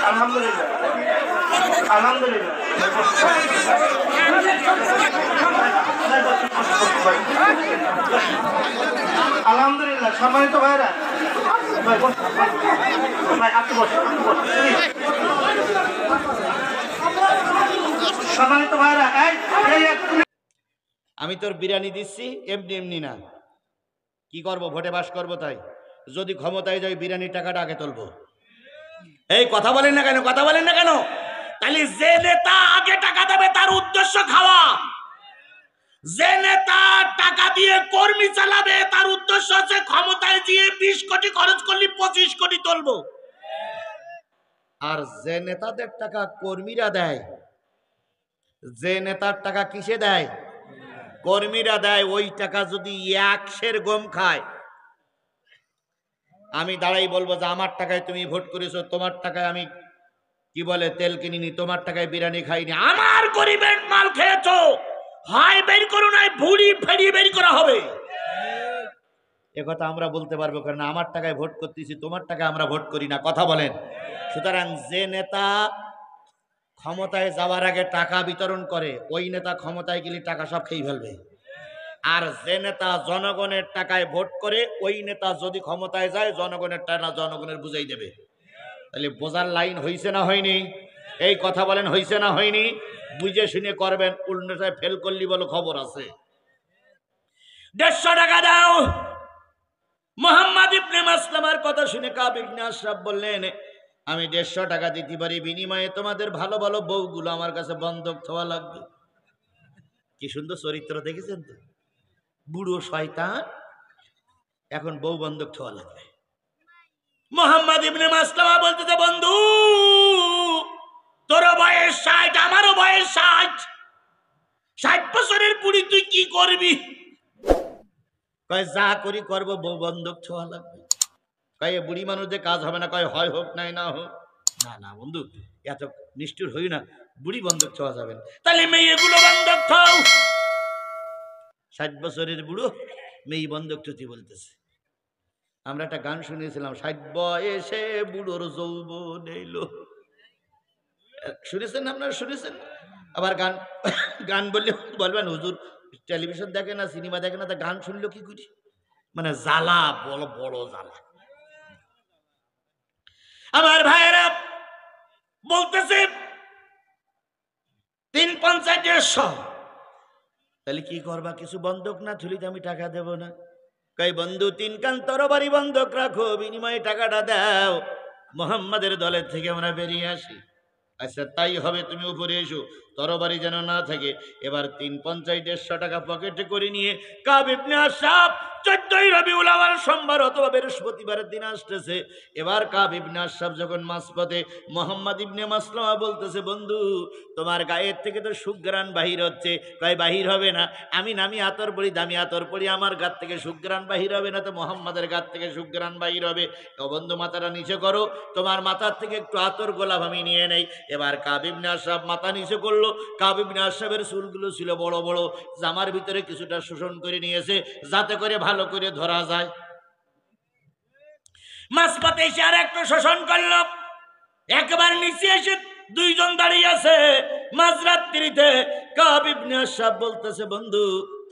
আলহামদুলিল্লাহ আলহামদুলিল্লাহ আলহামদুলিল্লাহ। সম্মানিত ভাইরা, সম্মানিত ভাইরা, আমি তোর বিরিয়ানি দিচ্ছি এমনি এমনি না, কি করব, ভোটে বাস করব, তাই যদি ক্ষমতায় যাই বিরিয়ানির টাকাটা আগে তুলবো। এই কথা বলেন না কেন, কথা বলেন না কেন? তাহলে যে নেতা আগে টাকা দেবে তার উদ্দেশ্য খাওয়া, যে নেতা টাকা দিয়ে কর্মী চালাবে তার উদ্দেশ্য হচ্ছে ক্ষমতায় গিয়ে 20 কোটি খরচ করলে 25 কোটি তুলবো। আর যে নেতাদের টাকা কর্মীরা দেয়, যে নেতার টাকা কিসে দেয়? কর্মীরা দেয়। ওই টাকা যদি 1 সের গম খায়, আমি দাঁড়াই বলবো যে আমার টাকায় তুমি ভোট করেছো, তোমার টাকায় আমি কি বলে তেল কিনিনি, তোমার টাকায় বিরিয়ানি খাইনি, আমার গরিবের মাল খেয়েছো, হয় বের করো নাই ভুড়ি ফেরিয়ে বের করা হবে। একথা আমরা বলতে পারবো কারণ আমার টাকায় ভোট করতেছি, তোমার টাকায় আমরা ভোট করি না। কথা বলেন। সুতরাং যে নেতা ক্ষমতায় যাওয়ার আগে টাকা বিতরণ করে, ওই নেতা ক্ষমতায় গেলে টাকা সব খেয়ে ফেলবে। আর যে নেতা জনগণের টাকায় ভোট করে, ওই নেতা যদি ক্ষমতায় যায় জনগণের টাকা জনগণের বুঝাই দেবে। তাহলে বোঝার লাইন হইছে না হয়নি? এই কথা বলেন, হইছে না হয়নি? বুঝে শুনে করবেন, উল্টোটায় ফেল করলি বলো খবর আছে। 150 টাকা দাও। মুহাম্মদ ইবনে মাসলামার কথা শুনে কাব ইবনে আশরাফ বললেন, আমি 150 টাকা দিতে পারি, বিনিময়ে তোমাদের ভালো ভালো বউগুলো আমার কাছে বন্ধক থওয়া লাগবে। কি সুন্দর চরিত্র দেখেছেন তো? বুড়ো শয়তান, এখন বউ বন্ধক থওয়া লাগবে। মুহাম্মদ ইবনে মাসলামা বলতেছে, বন্ধু তোর বয়স 60, আমারও বয়স 60, 60 বছরের বুড়ি, তুই কি করবি? কয় যা করি করবো, বউ বন্ধক ছোঁয়া লাগবে। কয় বুড়ি মানুষদের কাজ হবে না। কয় হয় হোক নাই না হোক। না না বন্ধু, এত নিষ্ঠুর হই না, বুড়ি বন্ধক ছোঁয়া যাবে না। তাহলে মেয়েগুলো বন্ধক থাও। 60 বছরের বুড়ো মেয়ে বন্ধক চুতি বলতেছে। আমরা একটা গান শুনিয়েছিলাম, 60 বয়সে বুড়োর যৌবন এলো। শুনেছেন আপনারা? শুনেছেন? আবার গান গান বললে বলবেন হুজুর টেলিভিশন দেখে না, সিনেমা দেখে না, তা গান শুনলো কি করি? মানে জ্বালা, বড় বড় জ্বালা। আমার ভাইয়েরা বলতেছে 350 150। তাহলে কি করবা? কিছু বন্ধক না থুলিতে আমি টাকা দেব না। কই বন্ধু 3 কান তরবারি বন্ধক রাখো, বিনিময়ে টাকাটা দাও, মুহাম্মাদের দলের থেকে আমরা বেরিয়ে আসি। আচ্ছা তাই হবে, তুমি উপরে এসো, তরবারি যেন না থাকে। এবার 350 150 টাকা পকেটে করে নিয়ে কাব ইবনে আশরাফ 14ই রবিউল আউয়াল সোমবার অথবা বৃহস্পতিবারের দিন আসতেছে। এবার কাব ইবনে আশরাফ যখন মাঝপথে, মুহাম্মদ ইবনে মাসলামা বলতেছে, বন্ধু তোমার গায়ের থেকে তো সুঘ্রাণ বাহির হচ্ছে। কয় বাহির হবে না, আমি নামি আতর পড়ি, দামি আতর পড়ি, আমার গাত থেকে সুঘ্রাণ বাহির হবে না তো মুহাম্মাদের গাত থেকে সুঘ্রাণ বাহির হবে। ও বন্ধু মাথাটা নিচে করো, তোমার মাথার থেকে একটু আতর গোলাপ আমি নিয়ে নেই। এবার কাব ইবনে আশরাফ মাথা নিচে করলো। কাব ইবনে আশরাফের চুলগুলো ছিল বড় বড়, জামার ভিতরে কিছুটা শোষণ করে নিয়েছে যাতে করে ভালো করে ধরা যায়। মাঝপথে এসে আর একটু শোষণ করলো। একবার নিচে এসে 2 জন দাঁড়িয়ে আছে মাঝরাত্রিতে। কাব ইবনে আশরাফ বলতেছে, বন্ধু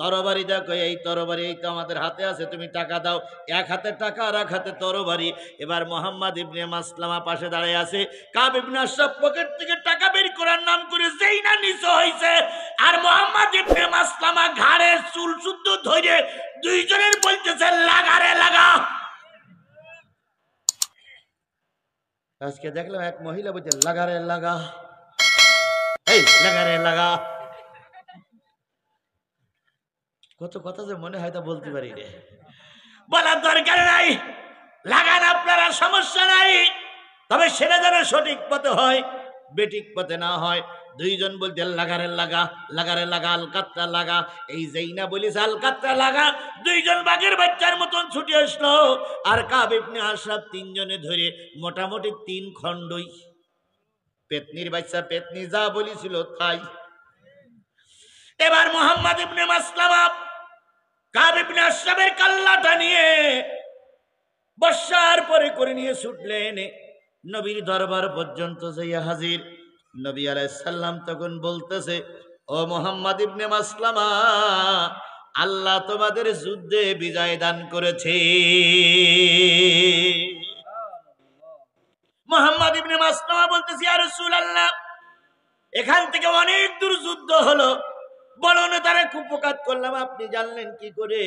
তরবারি দেখো, এই তরবারি এই তো আমাদের হাতে আছে, তুমি টাকা দাও। এক হাতে টাকা আর এক হাতে তরবারি। এবার মুহাম্মদ ইবনে মাসলামা পাশে দাঁড়িয়ে আছে। কাব ইবনে আশরাফ পকেট থেকে টাকা বের করার নাম করে যেই না নিচে হইছে, আর মুহাম্মদ ইবনে মাসলামা ঘাড়ের চুল শুদ্ধ ধরে 2 জনের বলতেছে, লাগা রে লাগা। আজকে দেখলাম এক মহিলা বলছে, লাগা রে লাগা, এই লাগা রে লাগা। কত কথা যে মনে হয় তা বলতে পারি রে, বলার দরকার নাই। লাগান আপনারা, সমস্যা নাই, তবে সেটা যেন সঠিক পথে হয়, বেঠিক পথে না হয়। 2 জন বলতে লাগারে লাগা, লাগারে লাগা, আলকাতরা লাগা। এই যেই না বলিস আলকাতরা লাগা, 2 জন বাঘের বাচ্চার মতন ছুটে আসলো। আর কাব ইবনে আশরাফ 3 জনে ধরে মোটামুটি 3 খণ্ডই। পেতনির বাচ্চা পেতনি যা বলেছিল তাই। এবার মুহাম্মদ ইবনে মাসলামা কাব ইবনে আশরাফের কাল্লাটা নিয়ে বর্ষার পরে করে নিয়ে ছুটলেন নবীর দরবার পর্যন্ত যাইয়া হাজির। নবী আলাইহিস সালাম তখন বলতেছে, ও মুহাম্মদ ইবনে মাসলামা, আল্লাহ তোমাদের যুদ্ধে বিজয় দান করেছে। মুহাম্মদ ইবনে মাসলামা বলতেছে, ইয়া রাসূলুল্লাহ, এখান থেকে অনেক দূর যুদ্ধ হলো, বড় নেতারে কুপকাত করলাম, আপনি জানলেন কি করে?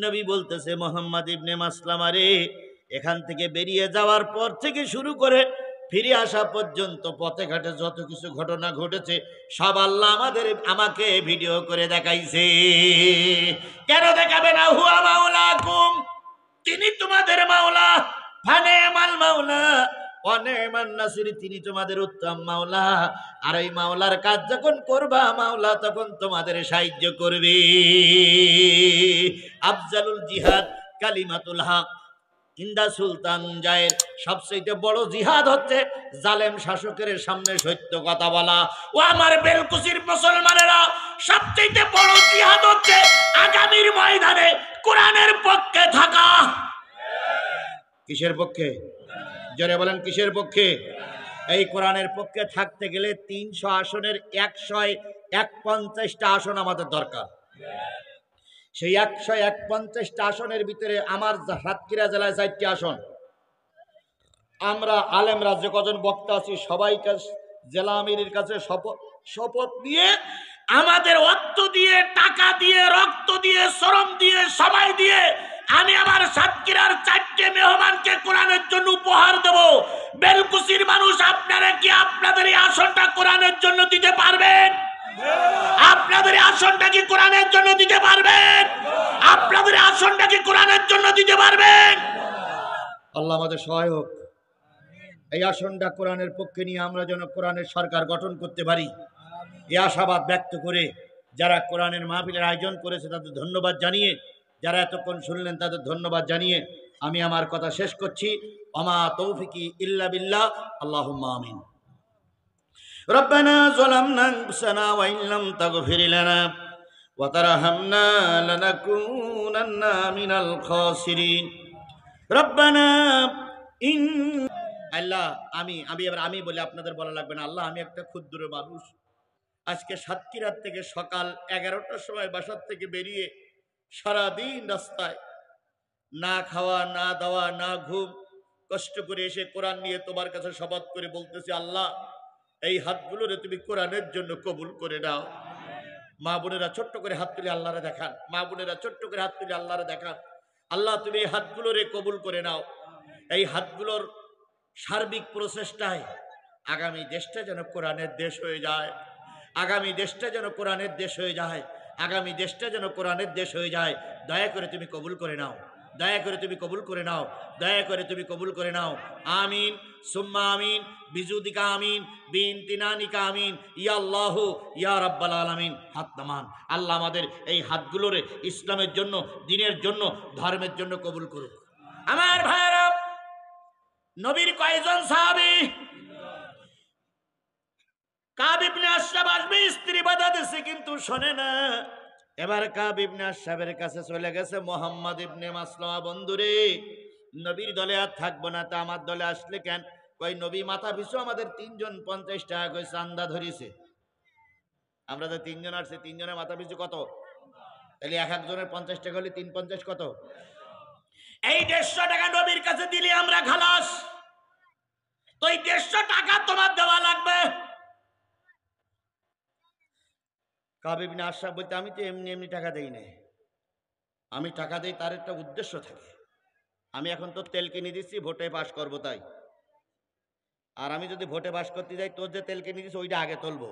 নবী বলতেছে, মুহাম্মদ ইবনে মাসলামা রে, এখান থেকে বেরিয়ে যাওয়ার পর থেকে শুরু করে ফিরে আসা পর্যন্ত পথে ঘাটে যত কিছু ঘটনা ঘটেছে সব আল্লাহ আমাকে ভিডিও করে দেখাইছে। কেন দেখাবে না? হুয়া মাওলাকুম, তিনি তোমাদের মাওলা, ফানেমাল মাওলা অনেমান নাসির, তিনি তোমাদের উত্তম মাওলা। আর এই মাওলার কাজ যখন করবা, মাওলা তখন তোমাদের সাহায্য করবে। আফজালুল জিহাদ কালিমাতুল হক ইন্দা সুলতান জায়ের, সবচেয়ে বড় জিহাদ হচ্ছে জালেম শাসকের সামনে সত্য কথা বলা। ও আমার বেলকুচির মুসলমানেরা, সবচেয়ে বড় জিহাদ হচ্ছে আগামীর ময়দানে কোরআনের পক্ষে থাকা। কিসের পক্ষে? জোরে বলেন, কিসের পক্ষে? এই কোরআনের পক্ষে থাকতে গেলে 300 আসনের 151টা আসন আমাদের দরকার। সেই 151টা আসনের ভিতরে আমার সাতক্ষীরা জেলায় 4টি আসন। আমরা আলেমরা যে কজন বক্তা আছি সবাইকে জেলা আমিরের কাছে শপথ নিয়ে, আমাদের অর্থ দিয়ে, টাকা দিয়ে, রক্ত দিয়ে, শ্রম দিয়ে, সময় দিয়ে আমি আমার সাতক্ষীরার 4টে মেহমানকে কোরআনের জন্য উপহার দেব। বেলকুচির মানুষ, আপনারা কি আপনাদের এই আসনটা কোরআনের জন্য দিতে পারবেন? আপনাদের আসনটা কি কোরআনের জন্য দিতে পারবেন? আপনাদের আসনটা কি কোরআনের জন্য দিতে পারবেন? আল্লাহ আমাদের সহায় হোক। এই আসনটা কোরআনের পক্ষে নিয়ে আমরা যেন কোরআনের সরকার গঠন করতে পারি, এই আশাবাদ ব্যক্ত করে যারা কোরআনের মাহফিলের আয়োজন করেছে তাদের ধন্যবাদ জানিয়ে, যারা এতক্ষণ শুনলেন তাদের ধন্যবাদ জানিয়ে আমি আমার কথা শেষ করছি। ওমা তৌফিকি ইল্লা বিল্লাহ, আল্লাহুম্মা আমিন। রব্বানা যালামনা আনফুসানা ওয়া ইন লাম তাগফির লানা ওয়া তারহামনা লানাকুনান্না মিনাল খাসিরিন। রব্বানা ইন, আল্লাহ আমি বলে আপনাদের বলা লাগবে না। আল্লাহ, আমি একটা ক্ষুদ্র মানুষ। আজকে সাতক্ষীরার থেকে সকাল 11টার সময় বাসার থেকে বেরিয়ে সারাদিন রাস্তায় না খাওয়া, না দাওয়া, না ঘুম, কষ্ট করে এসে কোরআন নিয়ে তোমার কাছে শপথ করে বলতেছি, আল্লাহ এই হাতগুলোরে তুমি কোরআনের জন্য কবুল করে নাও। মা বোনেরা ছোট্ট করে হাত তুলে আল্লাহরে দেখান, মা বোনেরা ছোট্ট করে হাত তুলে আল্লাহরে দেখান। আল্লাহ তুমি এই হাতগুলোরে কবুল করে নাও। এই হাতগুলোর সার্বিক প্রচেষ্টায় আগামী দেশটা যেন কোরআনের দেশ হয়ে যায়, আগামী দেশটা যেন কোরআনের দেশ হয়ে যায়, আগামী দেশটা যেন কোরআনের দেশ হয়ে যায়। দয়া করে তুমি কবুল করে নাও, দয়া করে তুমি কবুল করে নাও, দয়া করে তুমি কবুল করে নাও। আমিন সুম্মা আমিন, বিজুদিকা আমিন, বিনতিনানিকা আমিন, ইয়া আল্লাহ ইয়া রাব্বাল আলামিন। হাত নামান। আল্লাহ আমাদের এই হাতগুলোরে ইসলামের জন্য, দ্বীনের জন্য, ধর্মের জন্য কবুল করুক। আমার ভাইরা, নবীর কয়জন সাহাবী? কাব ইবনে আশরাফ আসবে, স্ত্রী বাধা দিছে কিন্তু শোনে না। এবার কাব ইবনে আশরাফের কাছে চলে গেছে মুহাম্মদ ইবনে মাসলামা। বন্ধুরে, নবীর দলে আর থাকবো না, তা আমার দলে আসলে কেন? কই নবী মাথা পিছু আমাদের 3 জন 50 টাকা করে চান্দা ধরিছে। আমরা তো 3 জন আসছে, 3 জনের মাথা পিছু কত? তাহলে এক একজনের 50 টাকা হলে 3×50 কত? এই 150 টাকা নবীর কাছে দিলে আমরা খালাস। তো এই 150 টাকা তোমার দেওয়া লাগবে। কাব ইবনে আশরাফ বলতে, আমি তো এমনি এমনি টাকা দেই না, আমি টাকা দেই তার একটা উদ্দেশ্য থাকে। আমি এখন তো তেল কিনে দিচ্ছি ভোটে পাস করবো তাই, আর আমি যদি ভোটে পাস করতে যাই তোর যে তেল কিনে দিচ্ছি ওইটা আগে তুলবো।